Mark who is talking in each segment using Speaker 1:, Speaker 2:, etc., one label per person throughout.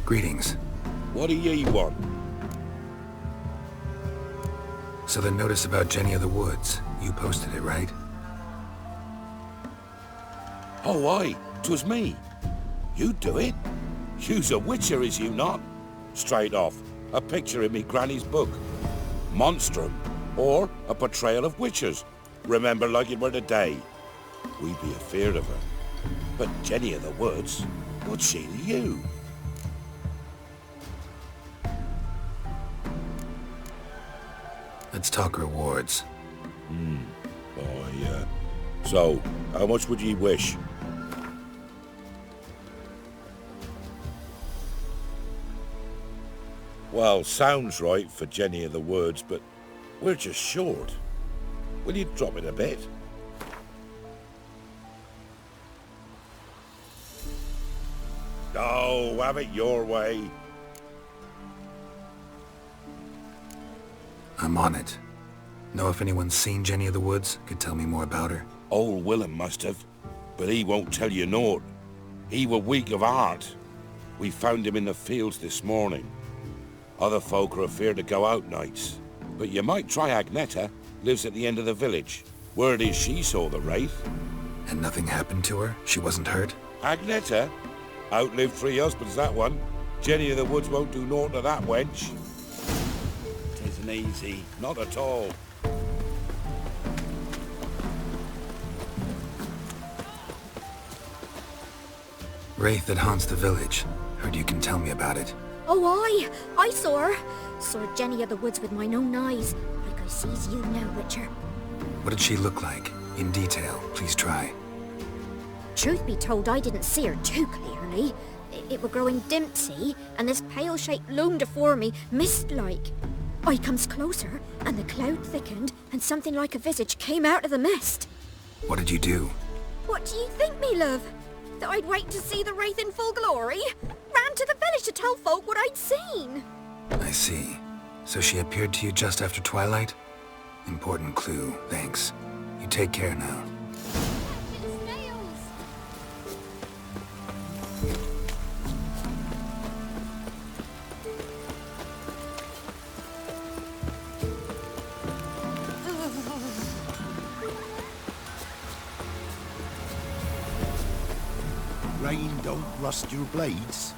Speaker 1: Greetings.
Speaker 2: What do ye want?
Speaker 1: So the notice about Jenny of the Woods, you posted it, right?
Speaker 2: Oh, aye, 'twas me. You do it? You's a witcher, is you not? Straight off, a picture in me granny's book. Monstrum, or a portrayal of witchers. Remember like it were the day. We be afeard of her. But Jenny of the Woods, what's she to you?
Speaker 1: Let's talk rewards.
Speaker 2: So, how much would ye wish? Well, sounds right for Jenny of the Woods, but we're just short. Will you drop it a bit? Oh, have it your way.
Speaker 1: I'm on it. Know if anyone's seen Jenny of the Woods? Could tell me more about her?
Speaker 2: Old Willem must have, but he won't tell you naught. He were weak of heart. We found him in the fields this morning. Other folk are afeard to go out nights. But you might try Agneta, lives at the end of the village. Word is she saw the wraith.
Speaker 1: And nothing happened to her? She wasn't hurt?
Speaker 2: Agneta? Outlived 3 husbands, that one. Jenny of the Woods won't do naught to that wench. 'Tisn't easy, not at all.
Speaker 1: Wraith that haunts the village. Heard you can tell me about it.
Speaker 3: Oh, I saw her. Saw Jenny of the Woods with mine own eyes, like I sees you now, Witcher.
Speaker 1: What did she look like? In detail, please try.
Speaker 3: Truth be told, I didn't see her too clearly. It were growing dim, see, and this pale shape loomed afore me, mist-like. I comes closer, and the cloud thickened, and something like a visage came out of the mist.
Speaker 1: What did you do?
Speaker 3: What do you think, me love? That I'd wait to see the wraith in full glory? Ran to the village to tell folk what I'd seen.
Speaker 1: I see. So she appeared to you just after twilight? Important clue, thanks. You take care now.
Speaker 4: Rain don't rust your blades.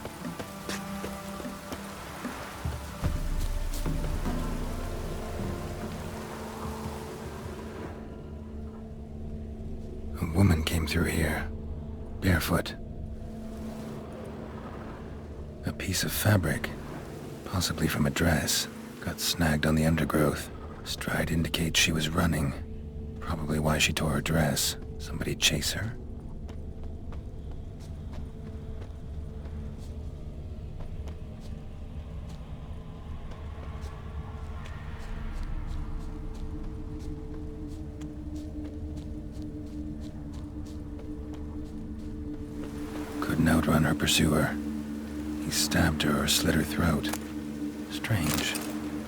Speaker 1: A woman came through here, barefoot. A piece of fabric, possibly from a dress, got snagged on the undergrowth. Stride indicates she was running. Probably why she tore her dress. Somebody chase her? Couldn't outrun her pursuer. He stabbed her or slit her throat. Strange.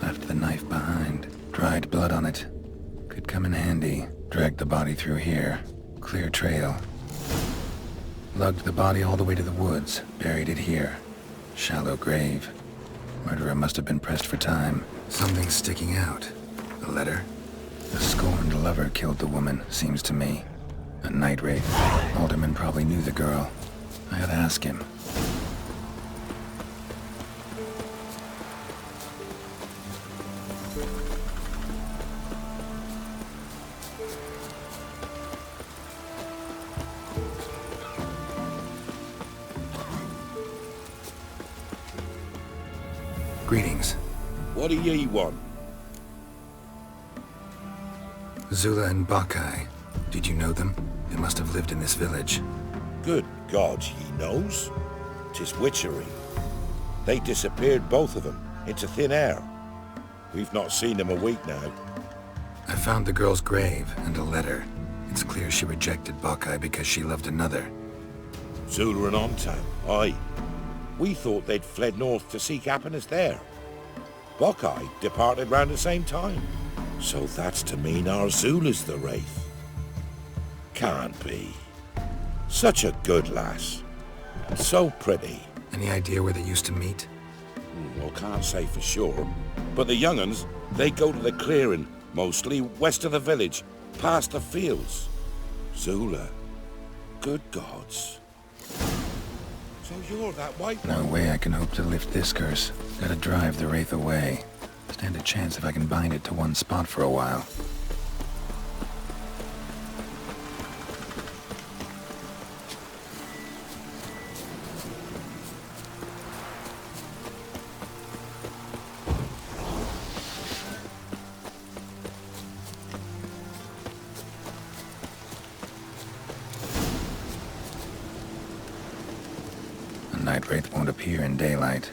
Speaker 1: Left the knife behind. Dried blood on it. Could come in handy. Dragged the body through here. Clear trail. Lugged the body all the way to the woods. Buried it here. Shallow grave. Murderer must have been pressed for time. Something sticking out. A letter? The scorned lover killed the woman, seems to me. A night wraith. Alderman probably knew the girl. I ought to ask him. Greetings.
Speaker 2: What do ye want?
Speaker 1: Zula and Bakai. Did you know them? They must have lived in this village.
Speaker 2: Good God, ye knows? 'Tis witchery. They disappeared, both of them, into thin air. We've not seen them a week now.
Speaker 1: I found the girl's grave and a letter. It's clear she rejected Bakai because she loved another.
Speaker 2: Zula and Ontown, aye. We thought they'd fled north to seek happiness there. Bakai departed round the same time. So that's to mean our Zula's the wraith. Can't be. Such a good lass. So pretty.
Speaker 1: Any idea where they used to meet?
Speaker 2: Well, can't say for sure. But the young'uns, they go to the clearing, mostly west of the village, past the fields. Zula. Good gods. So you're that white one?
Speaker 1: No way I can hope to lift this curse. Gotta drive the wraith away. Stand a chance if I can bind it to one spot for a while. A night wraith won't appear in daylight.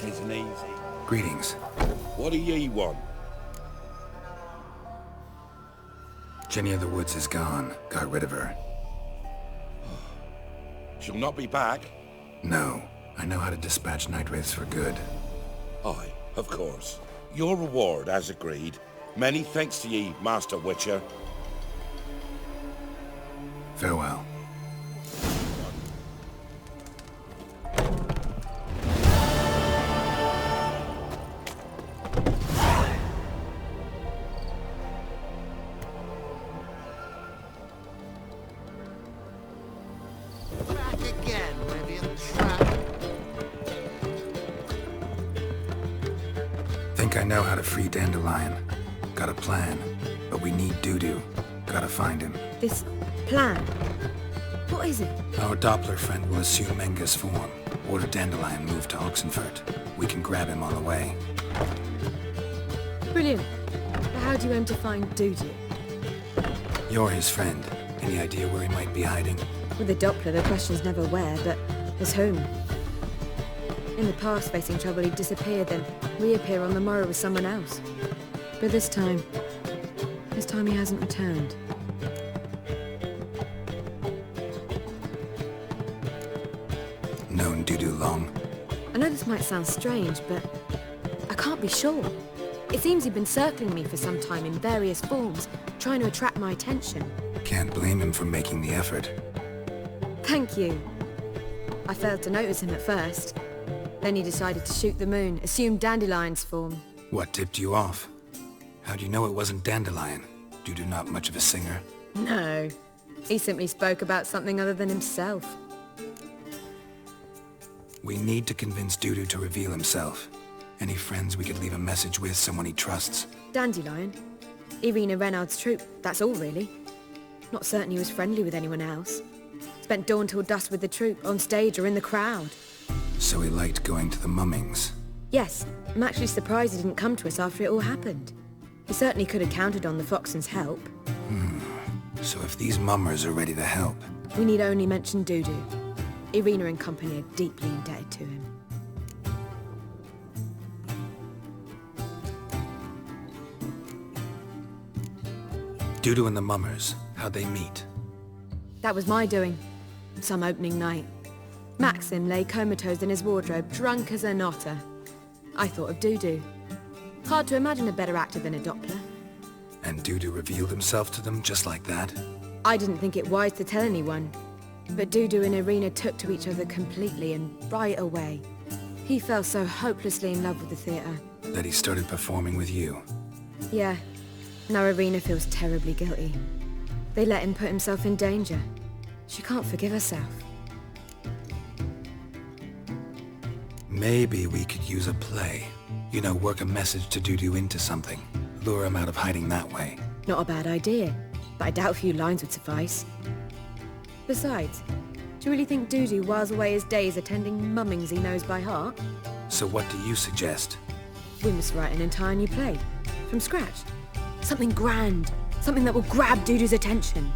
Speaker 2: isn't he?
Speaker 1: Greetings.
Speaker 2: What do ye want?
Speaker 1: Jenny of the Woods is gone. Got rid of her.
Speaker 2: She'll not be back?
Speaker 1: No. I know how to dispatch night wraiths for good.
Speaker 2: Aye, of course. Your reward, as agreed. Many thanks to ye, Master Witcher.
Speaker 1: Farewell.
Speaker 4: Back again, Rivian Trap.
Speaker 1: Think I know how to free Dandelion. Got a plan. But we need Dudu. Gotta find him.
Speaker 3: This plan? What is it?
Speaker 1: Our Doppler friend will assume Menga's form. Order Dandelion moved to Oxenfurt. We can grab him on the way.
Speaker 5: Brilliant. But how do you aim to find Dudu?
Speaker 1: You're his friend. Any idea where he might be hiding?
Speaker 5: With the Doppler, the question's never where, but as whom. In the past, facing trouble, he'd disappear, then reappear on the morrow with someone else. But this time he hasn't returned.
Speaker 1: Known Dudu long?
Speaker 5: I know this might sound strange, but I can't be sure. It seems he'd been circling me for some time in various forms, trying to attract my attention.
Speaker 1: Can't blame him for making the effort.
Speaker 5: Thank you. I failed to notice him at first. Then he decided to shoot the moon, assume Dandelion's form.
Speaker 1: What tipped you off? How'd you know it wasn't Dandelion? Dudu not much of a singer.
Speaker 5: No. He simply spoke about something other than himself.
Speaker 1: We need to convince Dudu to reveal himself. Any friends we could leave a message with, someone he trusts?
Speaker 5: Dandelion. Irina Reynard's troupe, that's all really. Not certain he was friendly with anyone else. Spent dawn till dusk with the troupe, on stage or in the crowd.
Speaker 1: So he liked going to the mummings.
Speaker 5: Yes, I'm actually surprised he didn't come to us after it all happened. He certainly could have counted on the Foxen's help.
Speaker 1: So if these mummers are ready to help,
Speaker 5: We need only mention Dudu. Irina and company are deeply indebted to him.
Speaker 1: Dudu and the mummers, how'd they meet?
Speaker 5: That was my doing. Some opening night. Maxim lay comatose in his wardrobe, drunk as an otter. I thought of Dudu. Hard to imagine a better actor than a Doppler.
Speaker 1: And Dudu revealed himself to them just like that?
Speaker 5: I didn't think it wise to tell anyone. But Dudu and Irina took to each other completely and right away. He fell so hopelessly in love with the theatre.
Speaker 1: That he started performing with you?
Speaker 5: Yeah. Now Irina feels terribly guilty. They let him put himself in danger. She can't forgive herself.
Speaker 1: Maybe we could use a play. You know, work a message to Dudu into something. Lure him out of hiding that way.
Speaker 5: Not a bad idea, but I doubt a few lines would suffice. Besides, do you really think Dudu whiles away his days attending mummings he knows by heart?
Speaker 1: So what do you suggest?
Speaker 5: We must write an entire new play. From scratch. Something grand. Something that will grab Dudu's attention.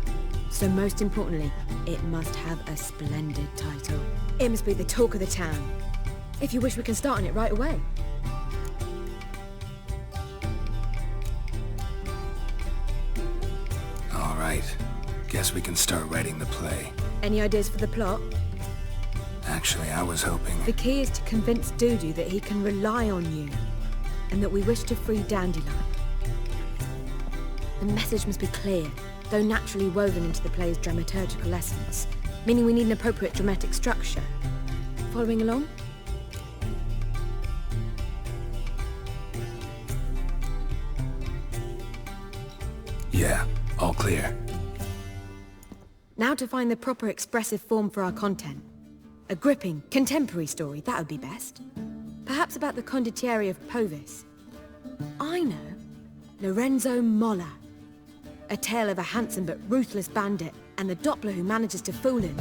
Speaker 5: So most importantly, it must have a splendid title. It must be the talk of the town. If you wish, we can start on it right away.
Speaker 1: All right. Guess we can start writing the play.
Speaker 5: Any ideas for the plot?
Speaker 1: Actually, I was hoping...
Speaker 5: The key is to convince Dudu that he can rely on you, and that we wish to free Dandelion. The message must be clear, though naturally woven into the play's dramaturgical essence, meaning we need an appropriate dramatic structure. Following along?
Speaker 1: Yeah, all clear.
Speaker 5: Now to find the proper expressive form for our content. A gripping, contemporary story, that would be best. Perhaps about the condottieri of Povis. I know. Lorenzo Molla. A tale of a handsome but ruthless bandit, and the Doppler who manages to fool him.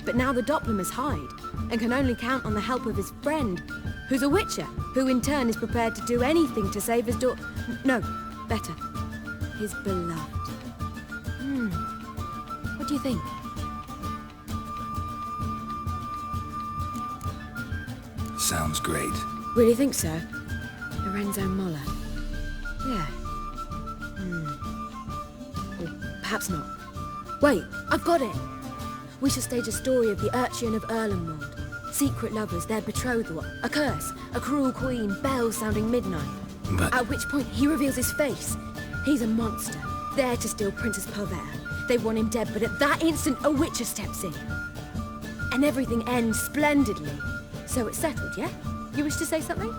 Speaker 5: But now the Doppler must hide, and can only count on the help of his friend, who's a witcher, who in turn is prepared to do anything to save his daughter. No, better. His beloved. What do you think?
Speaker 1: Sounds great.
Speaker 5: Really think so? Lorenzo Moller. Yeah. Or perhaps not. Wait, I've got it! We should stage a story of the Urchin of Erlenwald. Secret lovers, their betrothal, a curse, a cruel queen, bells sounding midnight.
Speaker 1: But
Speaker 5: At which point he reveals his face. He's a monster, there to steal Princess Pavetta. They want him dead, but at that instant a witcher steps in. And everything ends splendidly. So it's settled, yeah? You wish to say something?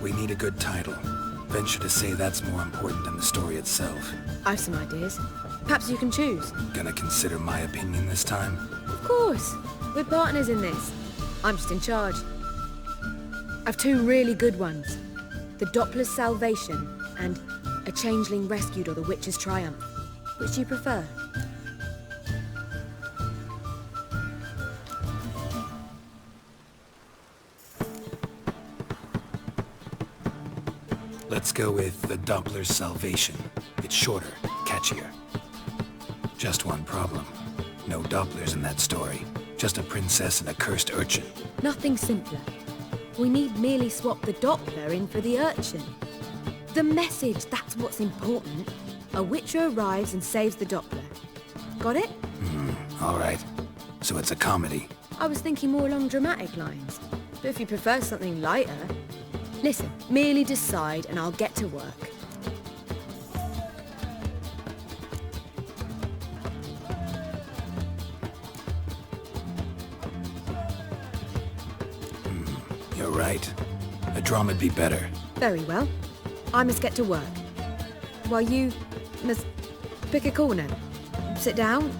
Speaker 1: we need a good title. Venture to say that's more important than the story itself.
Speaker 5: I've some ideas. Perhaps you can choose.
Speaker 1: Gonna consider my opinion this time?
Speaker 5: Of course. We're partners in this. I'm just in charge. I've two really good ones. The Doppler's Salvation and A Changeling Rescued or The Witcher's Triumph. Which do you prefer?
Speaker 1: Let's go with The Doppler's Salvation. It's shorter, catchier. Just one problem. No Dopplers in that story. Just a princess and a cursed urchin.
Speaker 5: Nothing simpler. We need merely swap the Doppler in for the urchin. The message, that's what's important. A witcher arrives and saves the Doppler. Got it?
Speaker 1: All right. So it's a comedy.
Speaker 5: I was thinking more along dramatic lines. But if you prefer something lighter... Listen, merely decide and I'll get to work.
Speaker 1: You're right. A drama'd be better.
Speaker 5: Very well. I must get to work. While you must pick a corner. Sit down,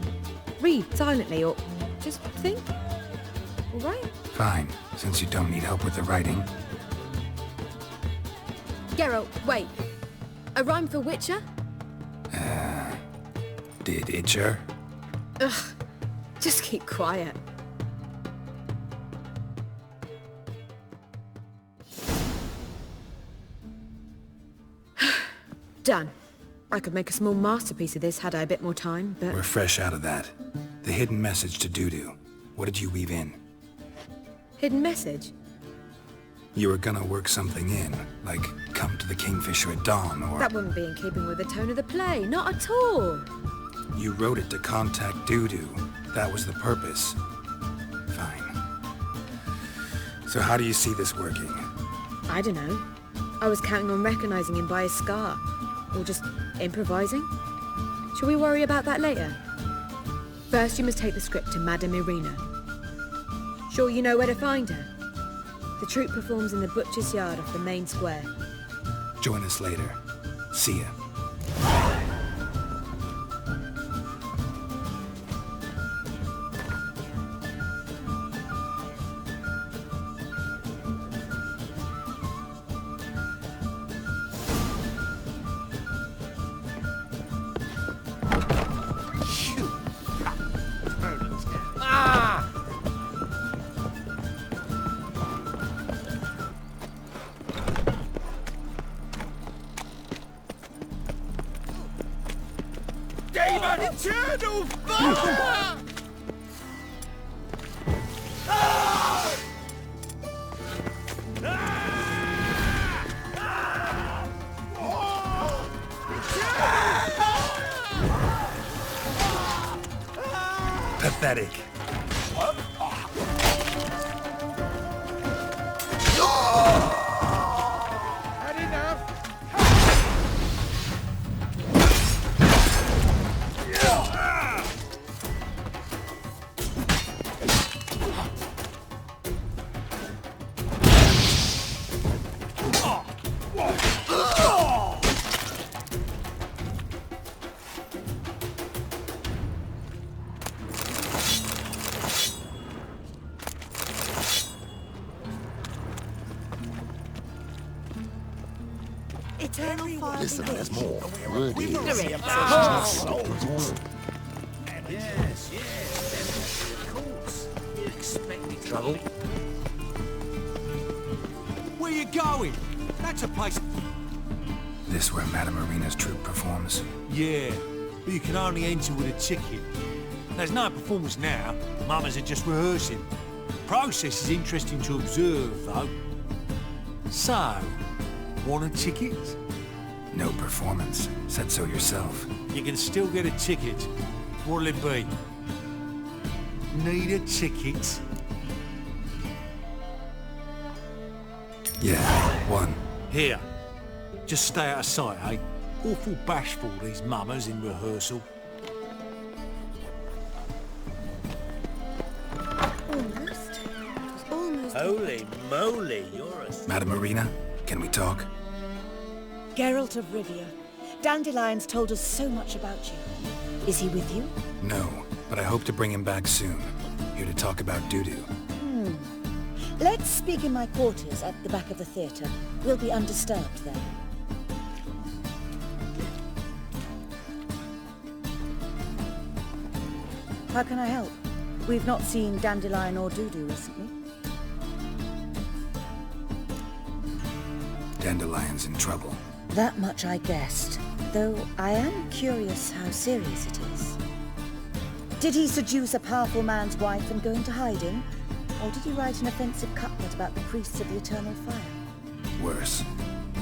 Speaker 5: read silently, or just think. All right?
Speaker 1: Fine, since you don't need help with the writing.
Speaker 5: Geralt, wait. A rhyme for Witcher?
Speaker 1: Did Itcher?
Speaker 5: Ugh. Just keep quiet. Done. I could make a small masterpiece of this had I a bit more time, but...
Speaker 1: We're fresh out of that. The hidden message to Dudu. What did you weave in?
Speaker 5: Hidden message?
Speaker 1: You were gonna work something in, like come to the Kingfisher at dawn, or...
Speaker 5: That wouldn't be in keeping with the tone of the play, not at all.
Speaker 1: You wrote it to contact Dudu. That was the purpose. Fine. So how do you see this working?
Speaker 5: I don't know. I was counting on recognizing him by his scar. Or just improvising. Shall we worry about that later? First, you must take the script to Madame Irina. Sure you know where to find her? The troupe performs in the butcher's yard off the main square.
Speaker 1: Join us later. See ya.
Speaker 4: Eternal fire!
Speaker 1: Pathetic.
Speaker 4: Had enough? Eternal fire.
Speaker 6: Listen, there's more. Word is.
Speaker 4: Yes, of course. You expected trouble. Where you going? That's a place...
Speaker 1: This where Madame Irina's troupe performs.
Speaker 4: Yeah, but you can only enter with a ticket. There's no performance now. The mummers are just rehearsing. The process is interesting to observe, though. So, want a ticket?
Speaker 1: No performance. Said so yourself.
Speaker 4: You can still get a ticket. What'll it be? Need a ticket?
Speaker 1: Yeah, one.
Speaker 4: Here. Just stay out of sight, eh? Awful bashful, these mummers in rehearsal.
Speaker 3: Almost.
Speaker 7: Holy moly, you're a...
Speaker 1: Madam Marina, can we talk?
Speaker 8: Geralt of Rivia. Dandelion's told us so much about you. Is he with you?
Speaker 1: No, but I hope to bring him back soon. Here to talk about Dudu.
Speaker 8: Let's speak in my quarters at the back of the theatre. We'll be undisturbed there. How can I help? We've not seen Dandelion or Dudu recently.
Speaker 1: Dandelion's in trouble.
Speaker 8: That much I guessed, though I am curious how serious it is. Did he seduce a powerful man's wife and go into hiding? Or did he write an offensive couplet about the priests of the eternal fire?
Speaker 1: Worse.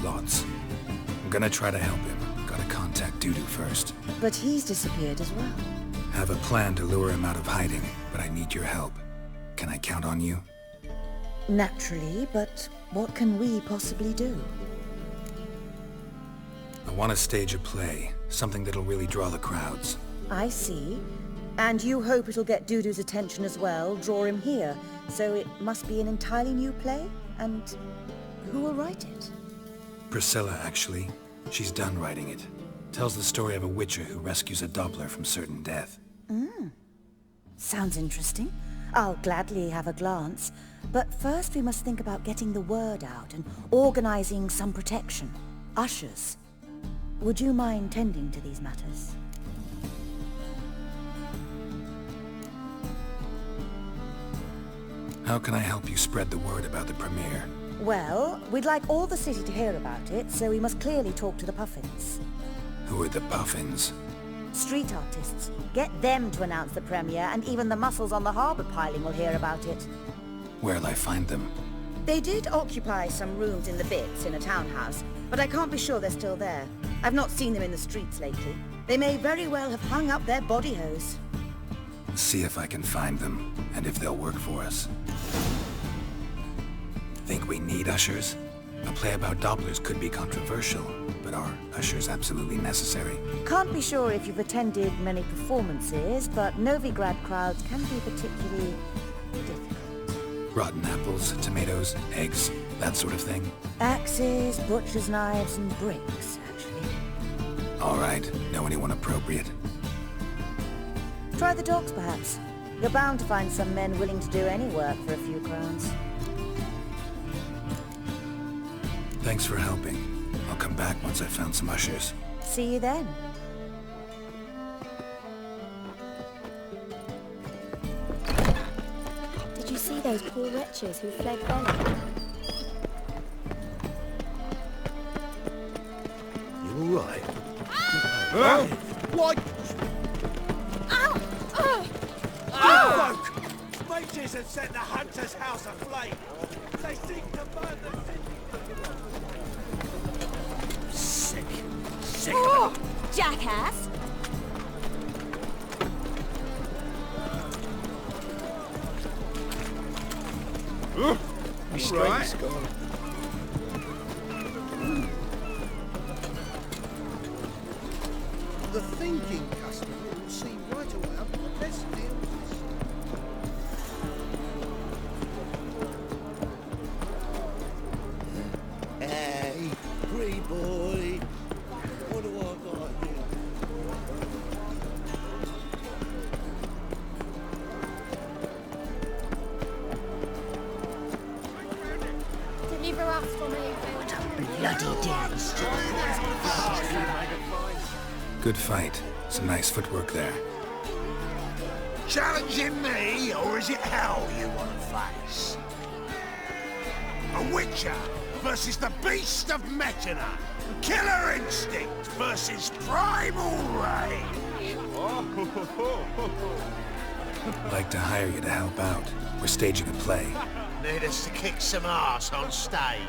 Speaker 1: Lots. I'm gonna try to help him. Gotta contact Dudu first.
Speaker 8: But he's disappeared as well.
Speaker 1: Have a plan to lure him out of hiding, but I need your help. Can I count on you?
Speaker 8: Naturally, but what can we possibly do?
Speaker 1: I want to stage a play. Something that'll really draw the crowds.
Speaker 8: I see. And you hope it'll get Dudu's attention as well, draw him here. So it must be an entirely new play? And who will write it?
Speaker 1: Priscilla, actually. She's done writing it. Tells the story of a witcher who rescues a Doppler from certain death.
Speaker 8: Sounds interesting. I'll gladly have a glance. But first we must think about getting the word out and organizing some protection. Ushers. Would you mind tending to these matters?
Speaker 1: How can I help you spread the word about the premiere?
Speaker 8: Well, we'd like all the city to hear about it, so we must clearly talk to the Puffins.
Speaker 1: Who are the Puffins?
Speaker 8: Street artists. Get them to announce the premiere, and even the muscles on the harbour piling will hear about it.
Speaker 1: Where'll I find them?
Speaker 8: They did occupy some rooms in the Bits in a townhouse, but I can't be sure they're still there. I've not seen them in the streets lately. They may very well have hung up their body hose.
Speaker 1: See if I can find them, and if they'll work for us. Think we need ushers? A play about Dopplers could be controversial, but are ushers absolutely necessary?
Speaker 8: Can't be sure if you've attended many performances, but Novigrad crowds can be particularly difficult.
Speaker 1: Rotten apples, tomatoes, eggs, that sort of thing?
Speaker 8: Axes, butcher's knives, and bricks, actually.
Speaker 1: All right, know anyone appropriate?
Speaker 8: Try the dogs, perhaps. You're bound to find some men willing to do any work for a few crowns.
Speaker 1: Thanks for helping. I'll come back once I've found some ushers.
Speaker 8: See you then.
Speaker 3: Did you see those poor wretches who fled Bella?
Speaker 6: You all right?
Speaker 4: What?
Speaker 9: Folk! Mages have set the hunter's house aflame. They seek to burn the city.
Speaker 7: Sick. Sick
Speaker 3: Oh,
Speaker 7: of it.
Speaker 3: jackass!
Speaker 6: My straight's gone.
Speaker 9: The thinking customer will see right away I've got the best deals. Hey, pretty boy. What do I got here?
Speaker 3: Deliver us for me.
Speaker 1: Good fight. Some nice footwork there.
Speaker 9: Challenging me, or is it hell you want to face? A witcher versus the beast of Metina. Killer instinct versus primal rage.
Speaker 1: I'd like to hire you to help out. We're staging a play.
Speaker 9: Need us to kick some ass on stage.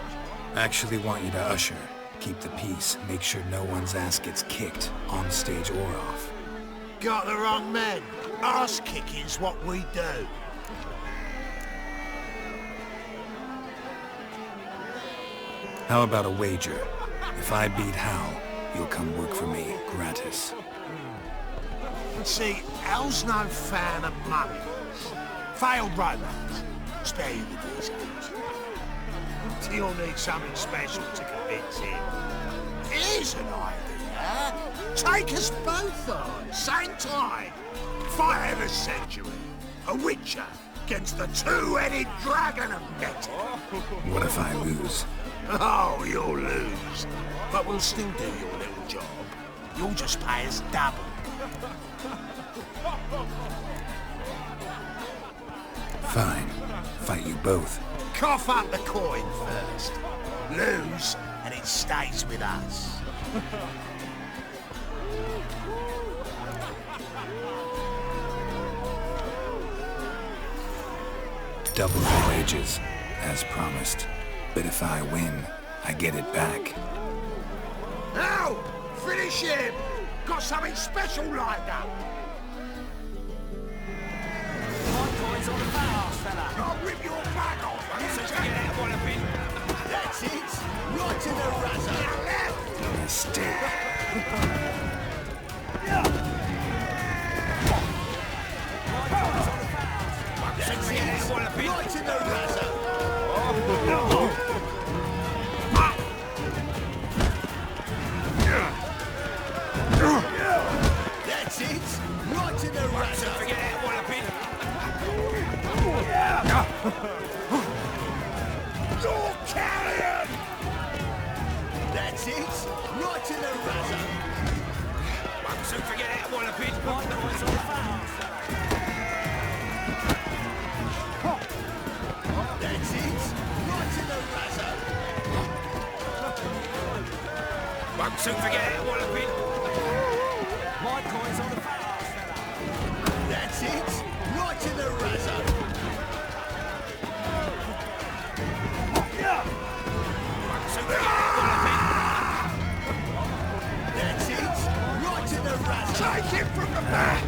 Speaker 1: Actually want you to usher. Keep the peace. Make sure no one's ass gets kicked, on stage or off.
Speaker 9: Got the wrong men. Ass kicking's what we do.
Speaker 1: How about a wager? If I beat Hal, you'll come work for me, gratis.
Speaker 9: See, Hal's no fan of money. Failed romance. Spare you the details. You'll need something special to convince him. Here's an idea. Take us both on, same time. Fight of the century. A witcher against the two-headed dragon of metal.
Speaker 1: What if I lose?
Speaker 9: Oh, you'll lose. But we'll still do your little job. You'll just pay us double.
Speaker 1: Fine. Fight you both.
Speaker 9: Cough up the coin first. Lose, and it stays with us.
Speaker 1: Double the wages, as promised. But if I win, I get it back.
Speaker 9: Now, finish him! Got something special lined up! I'll rip your back off! That's it! Right to the razor!
Speaker 1: Mistake.
Speaker 9: That's it! Right to the razor! That's it! Right to the razor! Forget it, what a bit! You're carrion! That's it! Right to the razor! Won't soon forget it, what a bit! That's it! Right to the razor! Won't soon forget it, what a bit! My coin's on the fast, fella! That's it! Right to the razor! Won't soon forget it, what a bit! That's it! Right to the razor! Take him from the back!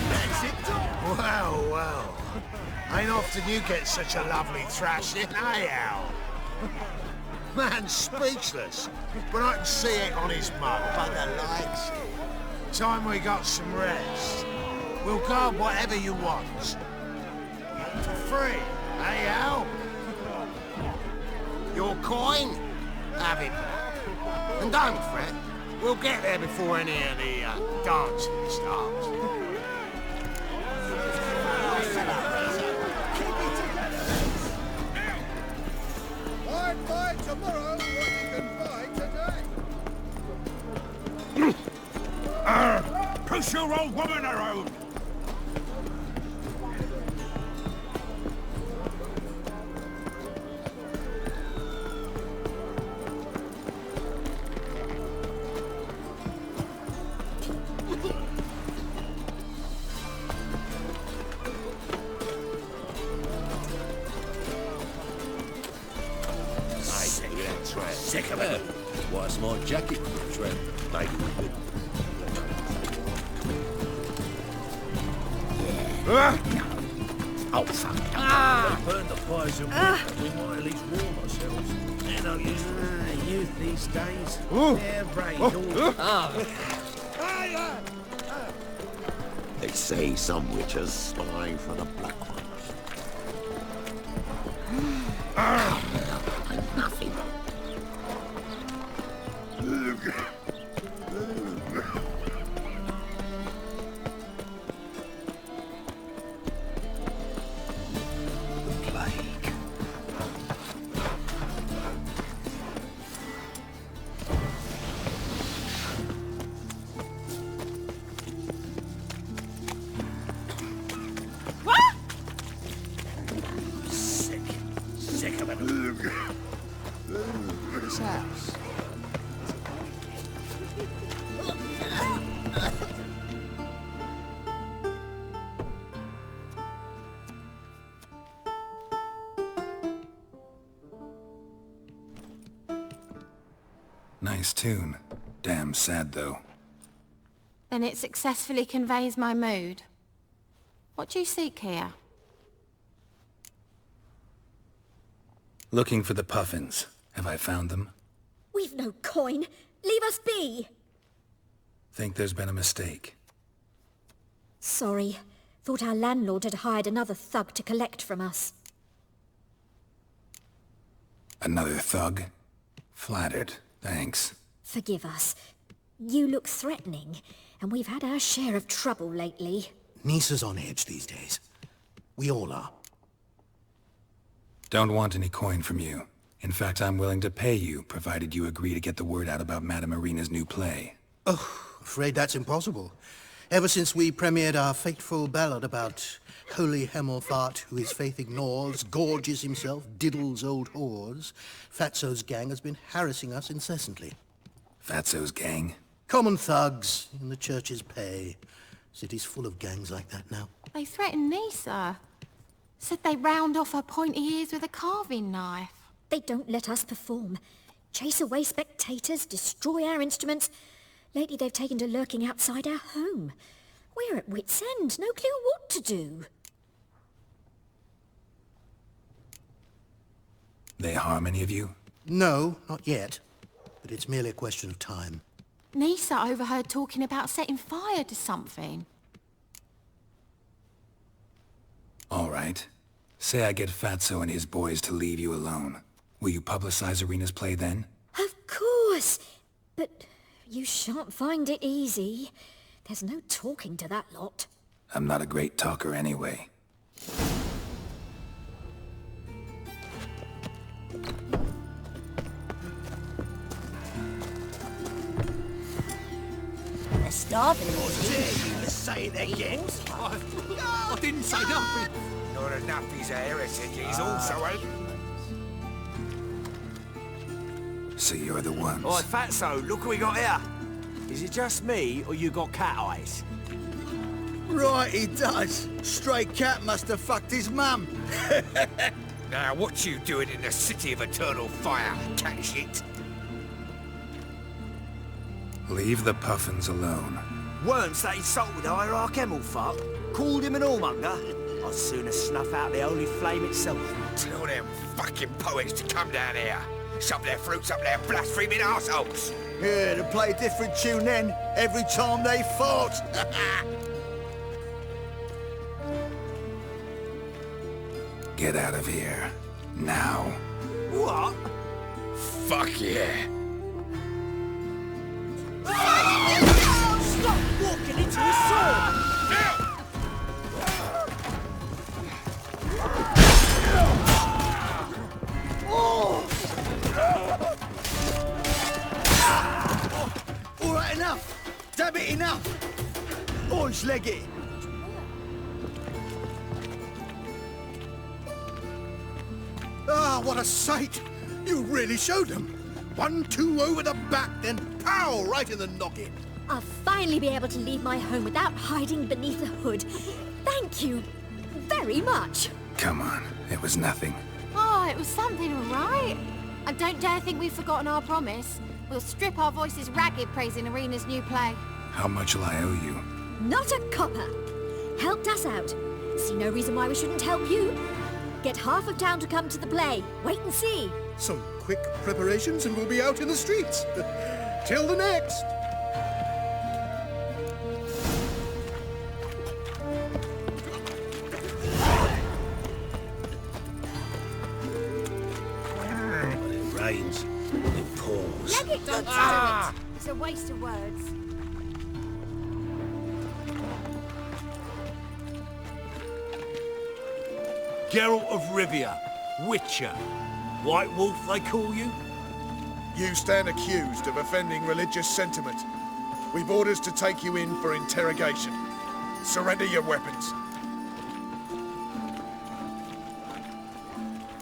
Speaker 9: That's it. Well, well. Ain't often you get such a lovely thrashing, eh, Al? Man's speechless, but I can see it on his mug. Bugger likes it. Time we got some rest. We'll guard whatever you want. For free, eh, Al? Your coin? Have it. And don't fret. We'll get there before any of the dancing starts. Fight tomorrow what you can fight today.
Speaker 2: Push your old woman around!
Speaker 7: Sick of it. Why a smart jacket for a trend? Maybe we could. Oh, fuck. They burn the fires and we might at least warm ourselves. They're no use for youth these days. They're brave.
Speaker 10: They say some witches spy for the Black Ones. Nothing.
Speaker 9: Sick of it. This house.
Speaker 1: Nice tune. Damn sad, though.
Speaker 11: Then it successfully conveys my mood. What do you seek here?
Speaker 1: Looking for the Puffins. Have I found them?
Speaker 3: We've no coin. Leave us be.
Speaker 1: Think there's been a mistake.
Speaker 3: Sorry. Thought our landlord had hired another thug to collect from us.
Speaker 1: Another thug? Flattered. Thanks.
Speaker 3: Forgive us. You look threatening, and we've had our share of trouble lately.
Speaker 6: Nisa's on edge these days. We all are.
Speaker 1: Don't want any coin from you. In fact, I'm willing to pay you, provided you agree to get the word out about Madame Irina's new play.
Speaker 6: Oh, afraid that's impossible. Ever since we premiered our fateful ballad about holy Hemelfart, who his faith ignores, gorges himself, diddles old whores, Fatso's gang has been harassing us incessantly.
Speaker 1: Fatso's gang?
Speaker 6: Common thugs in the church's pay. City's full of gangs like that now.
Speaker 11: They threatened Nisa. Said they'd round off her pointy ears with a carving knife.
Speaker 3: They don't let us perform. Chase away spectators, destroy our instruments. Lately they've taken to lurking outside our home. We're at wit's end, no clue what to do.
Speaker 1: They harm any of you?
Speaker 6: No, not yet. But it's merely a question of time.
Speaker 11: Nisa overheard talking about setting fire to something.
Speaker 1: All right. Say I get Fatso and his boys to leave you alone. Will you publicize Irina's play then?
Speaker 3: Of course! But you shan't find it easy. There's no talking to that lot.
Speaker 1: I'm not a great talker anyway.
Speaker 8: They're starving.
Speaker 7: Let's say it again.
Speaker 4: I didn't say nothing.
Speaker 7: Not enough he's a heretic, he's also a...
Speaker 1: So you're the ones.
Speaker 12: Oi, Fatso, look what we got here. Is it just me, or you got cat eyes?
Speaker 13: Right, he does. Stray cat must have fucked his mum.
Speaker 7: Now, what you doing in the city of eternal fire, cat shit?
Speaker 1: Leave the Puffins alone.
Speaker 12: Worms that insulted Hierarch Hemelfart, called him an whoremonger. I'd sooner snuff out the holy flame itself.
Speaker 7: Tell them fucking poets to come down here. Shove their fruits up their blaspheming arseholes.
Speaker 13: Yeah, to play a different tune then, every time they fought.
Speaker 1: Get out of here. Now.
Speaker 12: What?
Speaker 7: Fuck yeah.
Speaker 12: Stop walking into a sword!
Speaker 13: All right, enough. Damn it, enough. Orange leg it. Ah, what a sight. You really showed them. 1-2 over the back, then pow, right in the noggin.
Speaker 3: I'll finally be able to leave my home without hiding beneath a hood. Thank you very much.
Speaker 1: Come on, it was nothing.
Speaker 11: Oh, it was something, all right. I don't dare think we've forgotten our promise. We'll strip our voices ragged praising Irina's new play.
Speaker 1: How much will I owe you?
Speaker 3: Not a copper. Helped us out. See no reason why we shouldn't help you. Get half of town to come to the play. Wait and see.
Speaker 13: Some quick preparations and we'll be out in the streets. Till the next.
Speaker 7: When it rains, it pours.
Speaker 11: Let it go. Don't do it. It's a waste of words.
Speaker 4: Geralt of Rivia, Witcher. White Wolf, they call you?
Speaker 9: You stand accused of offending religious sentiment. We've orders to take you in for interrogation. Surrender your weapons.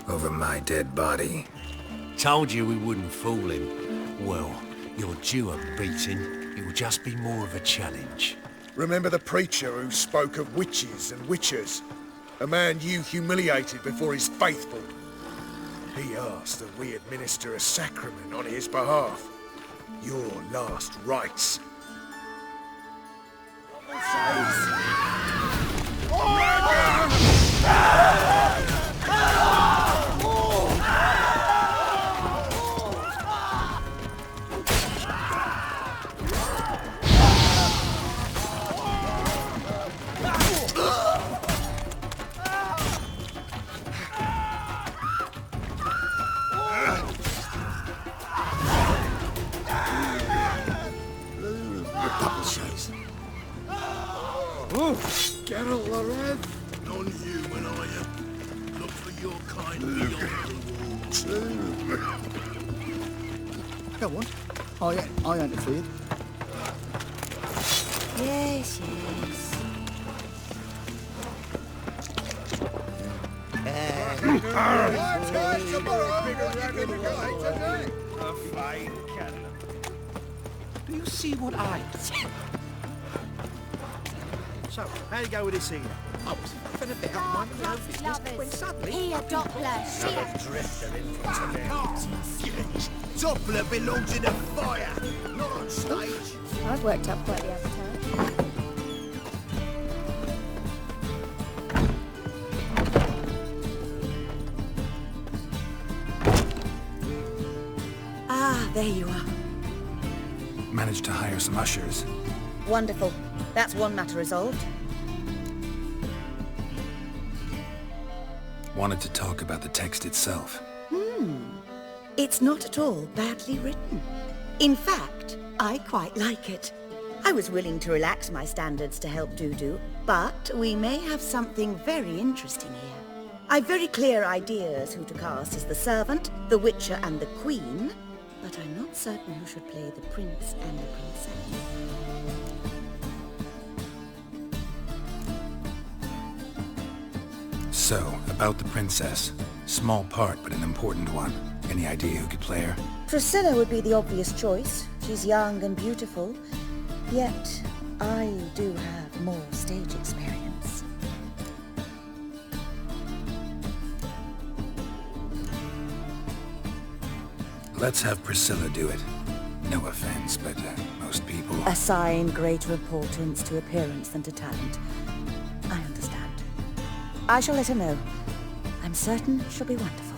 Speaker 1: Over my dead body.
Speaker 4: Told you we wouldn't fool him. Well, you're due a beating. It will just be more of a challenge.
Speaker 9: Remember the preacher who spoke of witches and witchers? A man you humiliated before his faithful. He asked that we administer a sacrament on his behalf.
Speaker 7: Your last rites.
Speaker 13: Geralt Loreth. Non-human, are you? Look for your kind beyond the walls.
Speaker 14: Go on. I ain't afraid.
Speaker 8: Yes, yes.
Speaker 7: A fine cannon.
Speaker 12: Do you see what I see?
Speaker 7: So, how you go with this here?
Speaker 12: I was for a bit of my own business when suddenly...
Speaker 11: Here, Doppler, shit!
Speaker 7: Drifter in from Tibet.
Speaker 12: Doppler belongs in a fire, not on stage.
Speaker 3: I've worked up quite the appetite.
Speaker 8: Ah, there you are.
Speaker 1: Managed to hire some ushers.
Speaker 8: Wonderful. That's one matter resolved.
Speaker 1: Wanted to talk about the text itself.
Speaker 8: It's not at all badly written. In fact, I quite like it. I was willing to relax my standards to help Dudu, but we may have something very interesting here. I've very clear ideas who to cast as the servant, the Witcher and the Queen, but I'm not certain who should play the Prince and the Princess.
Speaker 1: So, about the princess. Small part, but an important one. Any idea who could play her?
Speaker 8: Priscilla would be the obvious choice. She's young and beautiful. Yet, I do have more stage experience.
Speaker 1: Let's have Priscilla do it. No offense, but most people...
Speaker 8: Assign greater importance to appearance than to talent. I understand. I shall let her know. I'm certain she'll be wonderful.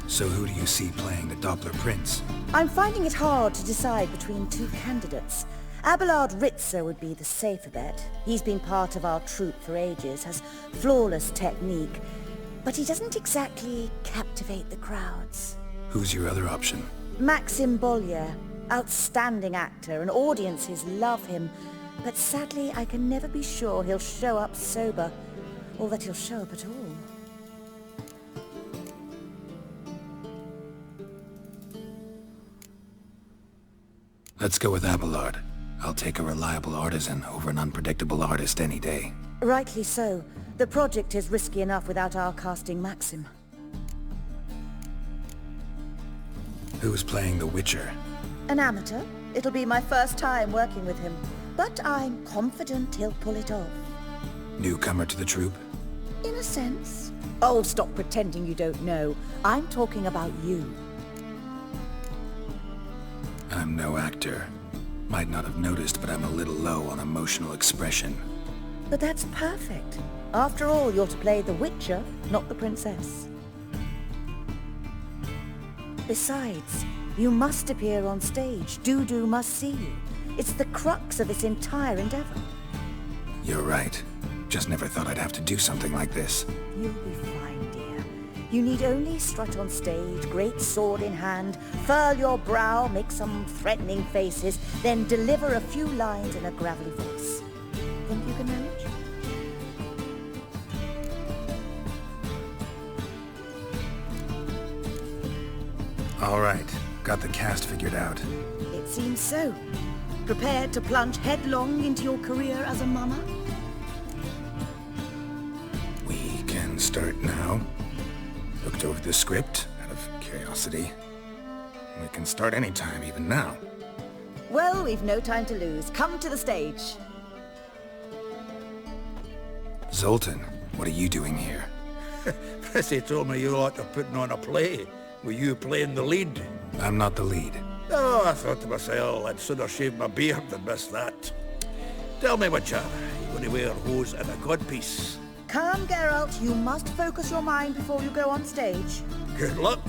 Speaker 1: So who do you see playing the Doppler Prince?
Speaker 8: I'm finding it hard to decide between two candidates. Abelard Ritzer would be the safer bet. He's been part of our troupe for ages, has flawless technique, but he doesn't exactly captivate the crowds.
Speaker 1: Who's your other option?
Speaker 8: Maxim Bollier, outstanding actor, and audiences love him. But sadly, I can never be sure he'll show up sober, or that he'll show up at all.
Speaker 1: Let's go with Abelard. I'll take a reliable artisan over an unpredictable artist any day.
Speaker 8: Rightly so. The project is risky enough without our casting Maxim.
Speaker 1: Who's playing the Witcher?
Speaker 8: An amateur. It'll be my first time working with him. But I'm confident he'll pull it off.
Speaker 1: Newcomer to the troupe?
Speaker 8: In a sense. Oh, stop pretending you don't know. I'm talking about you.
Speaker 1: I'm no actor. Might not have noticed, but I'm a little low on emotional expression.
Speaker 8: But that's perfect. After all, you're to play the Witcher, not the princess. Besides, you must appear on stage. Dudu must see you. It's the crux of this entire endeavor.
Speaker 1: You're right. Just never thought I'd have to do something like this.
Speaker 8: You'll be fine, dear. You need only strut on stage, great sword in hand, furl your brow, make some threatening faces, then deliver a few lines in a gravelly voice. Think you can manage?
Speaker 1: All right. Got the cast figured out.
Speaker 8: It seems so. Prepared to plunge headlong into your career as a mama?
Speaker 1: We can start now. Looked over the script out of curiosity. We can start anytime, even now.
Speaker 8: Well, we've no time to lose. Come to the stage.
Speaker 1: Zoltan, what are you doing here?
Speaker 7: Percy told me you like to putting on a play. Were you playing the lead?
Speaker 1: I'm not the lead.
Speaker 7: Oh, I thought to myself, I'd sooner shave my beard than miss that. Tell me, Witcher, you going to wear hose and a codpiece?
Speaker 8: Calm, Geralt. You must focus your mind before you go on stage.
Speaker 7: Good luck.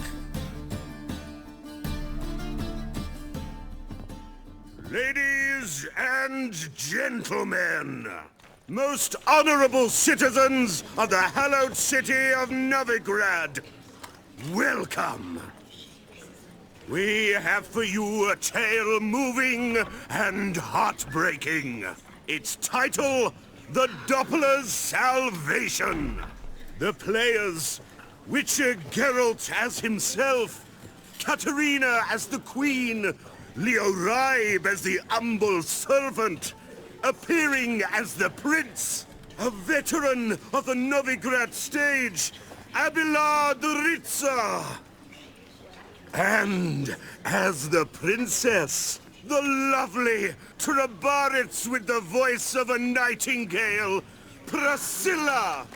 Speaker 9: Ladies and gentlemen, most honorable citizens of the hallowed city of Novigrad, welcome. We have for you a tale moving and heartbreaking. Its title, The Doppler's Salvation. The players, Witcher Geralt as himself, Katarina as the Queen, Leo Raib as the humble servant, appearing as the Prince, a veteran of the Novigrad stage, Abelard Ritza. And as the Princess, the lovely Trabaritz with the voice of a nightingale, Priscilla.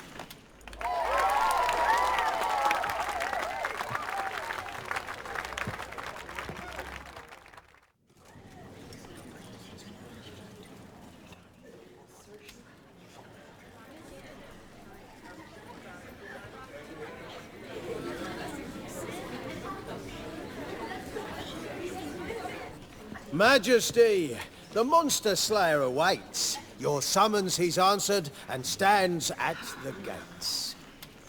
Speaker 12: Majesty, the Monster Slayer awaits. Your summons he's answered and stands at the gates.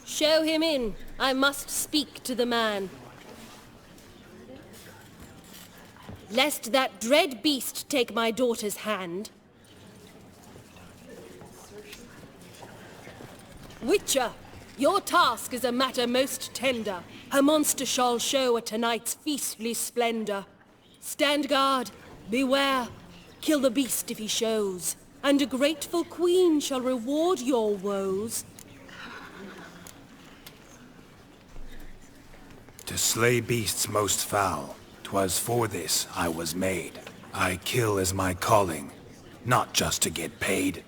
Speaker 15: Show him in. I must speak to the man. Lest that dread beast take my daughter's hand. Witcher, your task is a matter most tender. Her monster shall show at tonight's feastly splendor. Stand guard, beware, kill the beast if he shows, and a grateful queen shall reward your woes.
Speaker 1: To slay beasts most foul, 'twas for this I was made. I kill as my calling, not just to get paid.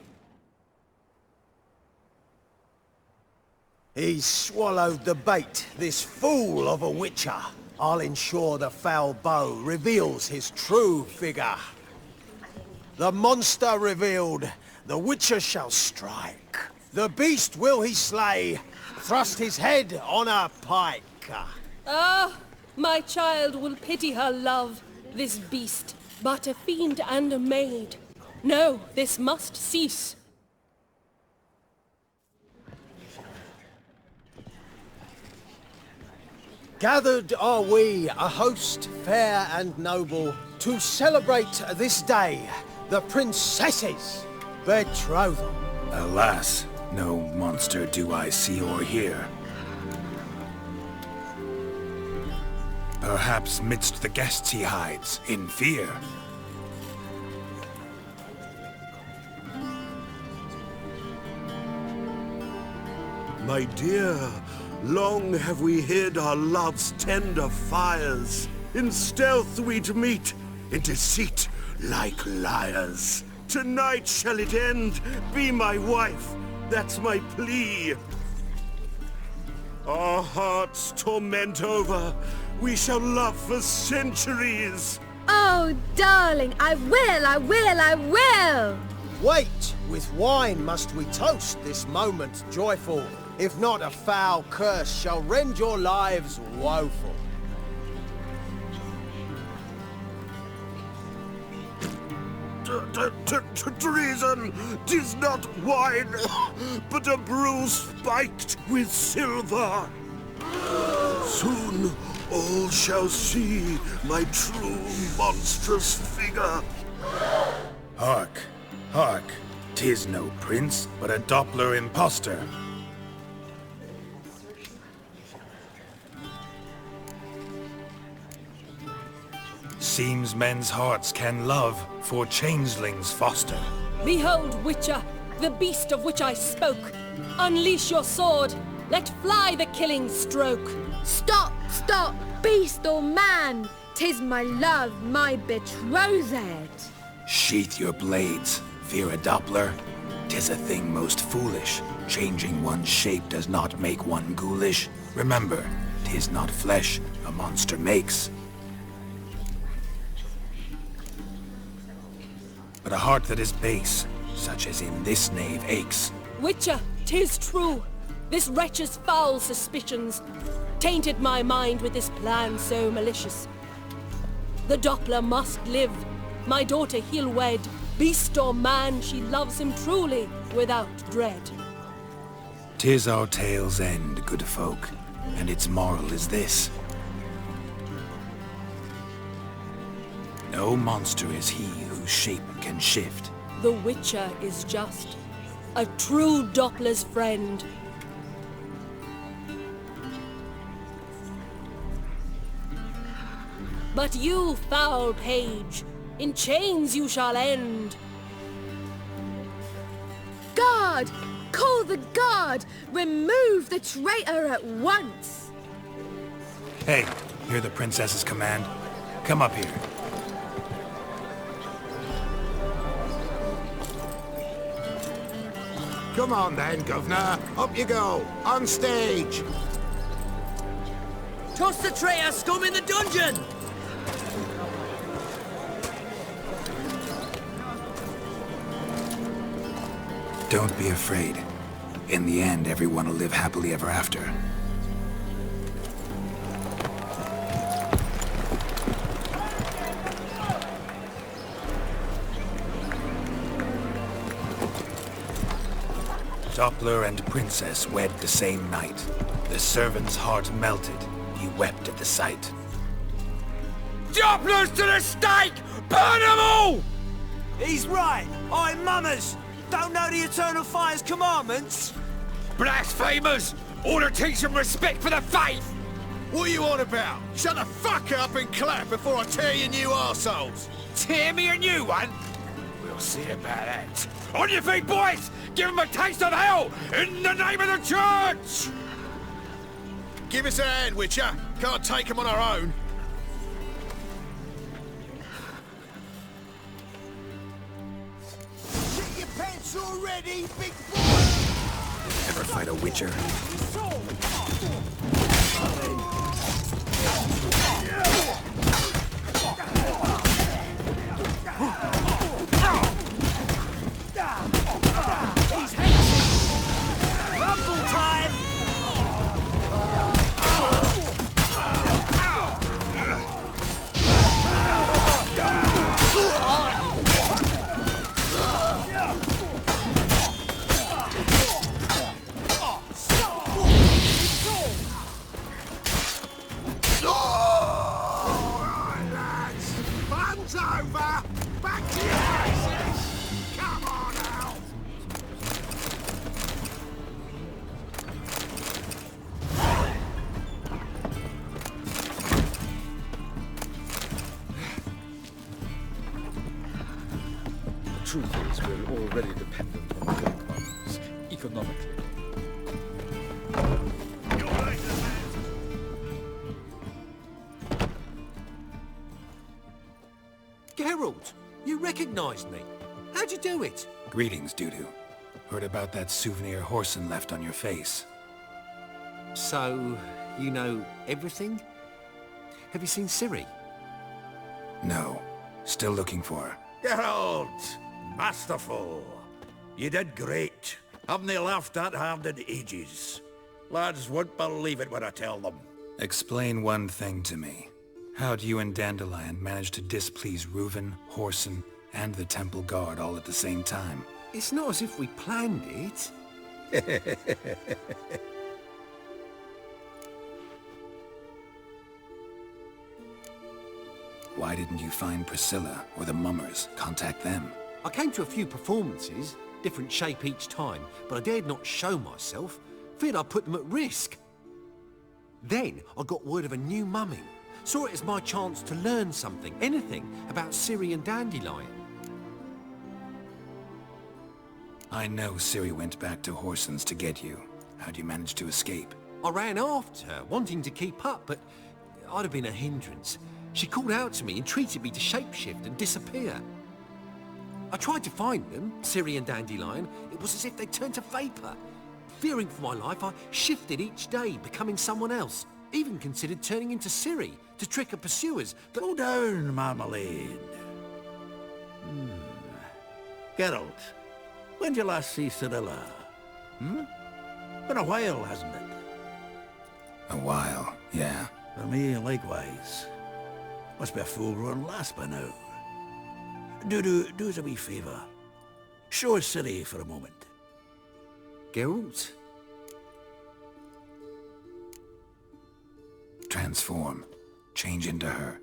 Speaker 12: He's swallowed the bait, this fool of a Witcher. I'll ensure the foul bow reveals his true figure. The monster revealed, the Witcher shall strike. The beast will he slay, thrust his head on a pike.
Speaker 15: Ah, my child will pity her love, this beast, but a fiend and a maid. No, this must cease.
Speaker 12: Gathered are we, a host fair and noble, to celebrate this day, the princess's betrothal.
Speaker 1: Alas, no monster do I see or hear. Perhaps midst the guests he hides, in fear.
Speaker 9: My dear, long have we hid our love's tender fires. In stealth we'd meet, in deceit like liars. Tonight shall it end, be my wife, that's my plea. Our hearts torment over, we shall love for centuries.
Speaker 5: Oh, darling, I will!
Speaker 12: Wait, with wine must we toast this moment joyful. If not, a foul curse shall rend your lives woeful.
Speaker 9: Treason! 'Tis not wine, but a brew spiked with silver. Soon all shall see my true monstrous figure.
Speaker 1: Hark, hark, 'tis no prince, but a Doppler impostor. Seems men's hearts can love, for changelings foster.
Speaker 15: Behold, Witcher, the beast of which I spoke. Unleash your sword. Let fly the killing stroke.
Speaker 5: Stop, stop, beast or man! 'Tis my love, my betrothed.
Speaker 1: Sheath your blades, fear a Doppler. 'Tis a thing most foolish. Changing one's shape does not make one ghoulish. Remember,
Speaker 16: 'Tis not flesh a monster makes, but a heart that is base, such as in this knave aches.
Speaker 15: Witcher, 'tis true. This wretch's foul suspicions tainted my mind with this plan so malicious. The Doppler must live. My daughter he'll wed. Beast or man, she loves him truly, without dread.
Speaker 16: 'Tis our tale's end, good folk, and its moral is this. No monster is he whose shape can shift.
Speaker 15: The Witcher is just a true Doppler's friend. But you, foul page, in chains you shall end.
Speaker 5: Guard! Call the guard! Remove the traitor at once!
Speaker 16: Hey, hear the princess's command? Come up here.
Speaker 9: Come on then, Governor. Up you go. On stage.
Speaker 7: Toss the traitor scum in the dungeon!
Speaker 16: Don't be afraid. In the end, everyone will live happily ever after. Doppler and princess wed the same night. The servant's heart melted. He wept at the sight.
Speaker 7: Dopplers to the stake! Burn them all! He's right. I'm mummers. Don't know the Eternal Fire's commandments? Blasphemers! Ought to teach them respect for the faith!
Speaker 13: What are you on about? Shut the fuck up and clap before I tear you new arseholes!
Speaker 7: Tear me a new one? We'll see about that. On your feet, boys! Give them a taste of hell in the name of the church!
Speaker 13: Give us a hand, Witcher. Can't take them on our own.
Speaker 9: Get your pants already, big boy!
Speaker 16: Ever fight a witcher?
Speaker 7: Rumble time!
Speaker 9: Fun's over! Back to your places! Come on out!
Speaker 17: The truth is, we're already dependent on the big ones, economically.
Speaker 12: Geralt, you recognized me. How'd you do it?
Speaker 16: Greetings, Dudu. Heard about that souvenir Horson left on your face.
Speaker 12: So, you know everything? Have you seen Ciri?
Speaker 16: No. Still looking for her.
Speaker 18: Geralt! Masterful! You did great. Haven't they laughed that hard in ages? Lads won't believe it when I tell them.
Speaker 16: Explain one thing to me. How'd you and Dandelion manage to displease Reuven, Horson, and the Temple Guard all at the same time?
Speaker 12: It's not as if we planned it.
Speaker 16: Why didn't you find Priscilla or the Mummers? Contact them.
Speaker 12: I came to a few performances, different shape each time, but I dared not show myself. Feared I'd put them at risk. Then I got word of a new mumming. Saw it as my chance to learn something, anything, about Ciri and Dandelion.
Speaker 16: I know Ciri went back to Horson's to get you. How'd you manage to escape?
Speaker 12: I ran after her, wanting to keep up, but I'd have been a hindrance. She called out to me, entreated me to shapeshift and disappear. I tried to find them, Ciri and Dandelion. It was as if they turned to vapor. Fearing for my life, I shifted each day, becoming someone else.
Speaker 7: Even considered turning into Ciri to trick her pursuers, but...
Speaker 18: Slow down, Marmalade. Geralt, when did you last see Cirilla? Been a while, hasn't it?
Speaker 1: A while, yeah.
Speaker 18: For me, likewise. Must be a full-grown lass by now. Do us a wee favour. Show us Ciri for a moment.
Speaker 7: Geralt?
Speaker 1: Transform. Change into her.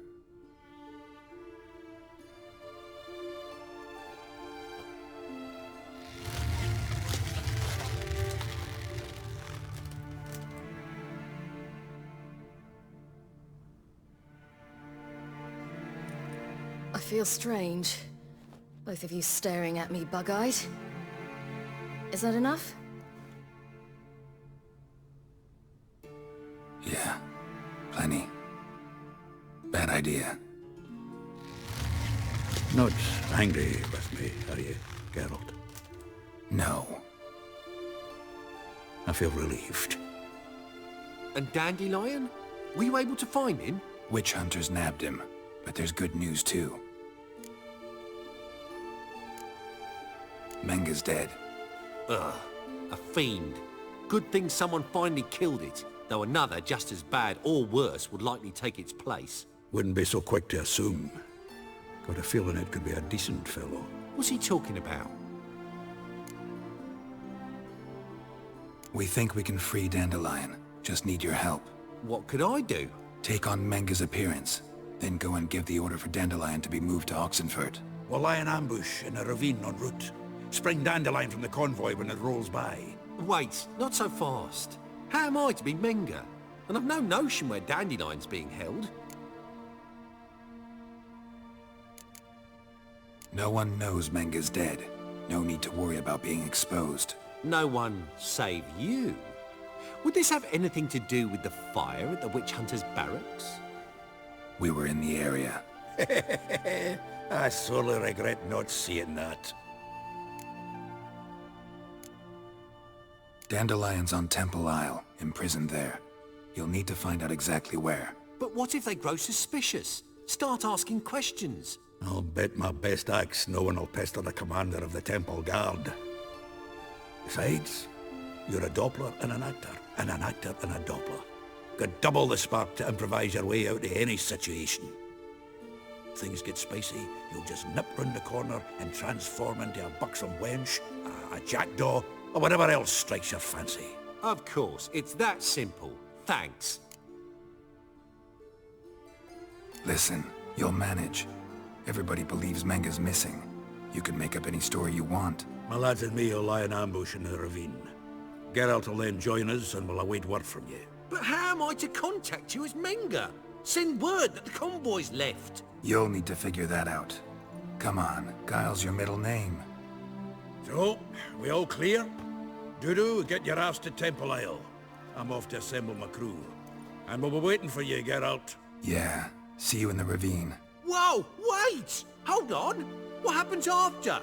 Speaker 19: I feel strange. Both of you staring at me bug-eyed. Is that enough?
Speaker 1: Yeah. Plenty. Bad idea.
Speaker 18: Not angry with me, are you, Geralt?
Speaker 1: No.
Speaker 18: I feel relieved.
Speaker 7: And Dandelion? Were you able to find him?
Speaker 1: Witch hunters nabbed him, but there's good news too. Menga's dead.
Speaker 7: Ugh, a fiend. Good thing someone finally killed it, though another just as bad or worse would likely take its place.
Speaker 18: Wouldn't be so quick to assume. Got a feeling it could be a decent fellow.
Speaker 7: What's he talking about?
Speaker 1: We think we can free Dandelion. Just need your help.
Speaker 7: What could I do?
Speaker 1: Take on Menga's appearance, then go and give the order for Dandelion to be moved to Oxenfurt.
Speaker 18: We'll lie in ambush in a ravine en route. Spring Dandelion from the convoy when it rolls by.
Speaker 7: Wait, not so fast. How am I to be Menga? And I've no notion where Dandelion's being held.
Speaker 1: No one knows Menga's dead. No need to worry about being exposed.
Speaker 7: No one save you? Would this have anything to do with the fire at the Witch Hunters' barracks?
Speaker 1: We were in the area.
Speaker 18: I sorely regret not seeing that.
Speaker 1: Dandelion's on Temple Isle, imprisoned there. You'll need to find out exactly where.
Speaker 7: But what if they grow suspicious? Start asking questions?
Speaker 18: I'll bet my best axe no one will pester the commander of the Temple Guard. Besides, you're a Doppler and an actor and a Doppler. Got double the spark to improvise your way out of any situation. If things get spicy, you'll just nip round the corner and transform into a buxom wench, a jackdaw, or whatever else strikes your fancy.
Speaker 7: Of course, it's that simple. Thanks.
Speaker 1: Listen, you'll manage. Everybody believes Menga's missing. You can make up any story you want.
Speaker 18: My lads and me will lie in ambush in the ravine. Geralt will then join us and we'll await word from you.
Speaker 7: But how am I to contact you as Menga? Send word that the convoy's left.
Speaker 1: You'll need to figure that out. Come on, Guile's your middle name.
Speaker 18: So, we all clear? Dudu, get your ass to Temple Isle. I'm off to assemble my crew. And we'll be waiting for you, Geralt.
Speaker 1: Yeah, see you in the ravine.
Speaker 7: Whoa, wait! Hold on! What happens after?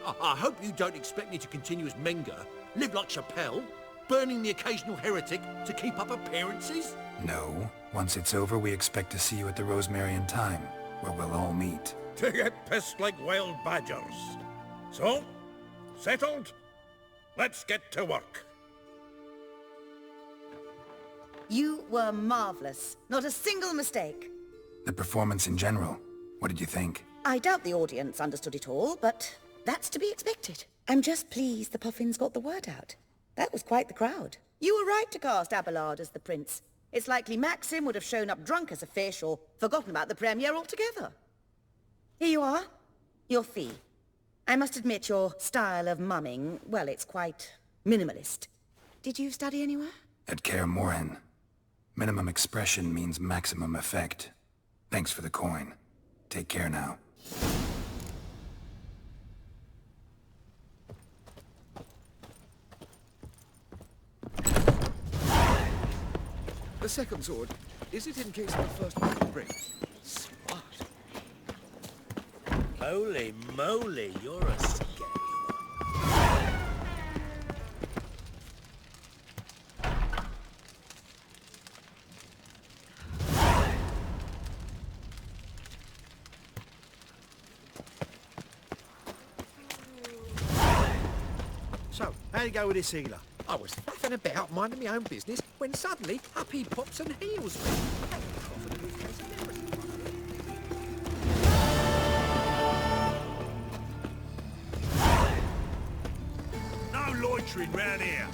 Speaker 7: I hope you don't expect me to continue as Menga, live like Chappelle, burning the occasional heretic to keep up appearances?
Speaker 1: No. Once it's over, we expect to see you at the Rosemary in Time, where we'll all meet.
Speaker 18: To get pissed like wild badgers. So, settled? Let's get to work.
Speaker 8: You were marvelous. Not a single mistake.
Speaker 1: The performance in general, what did you think?
Speaker 8: I doubt the audience understood it all, but that's to be expected. I'm just pleased the Puffins got the word out. That was quite the crowd. You were right to cast Abelard as the prince. It's likely Maxim would have shown up drunk as a fish or forgotten about the premiere altogether. Here you are. Your fee. I must admit your style of mumming, well, it's quite minimalist. Did you study anywhere?
Speaker 1: At Kaer Morhen. Minimum expression means maximum effect. Thanks for the coin. Take care now.
Speaker 17: The second sword, is it in case the first one breaks? Smart.
Speaker 7: Holy moly, you're a scary one.
Speaker 12: So, how'd it go with this healer?
Speaker 7: I was faffing about, minding my own business, when suddenly up he pops and heals me.
Speaker 9: No loitering round here.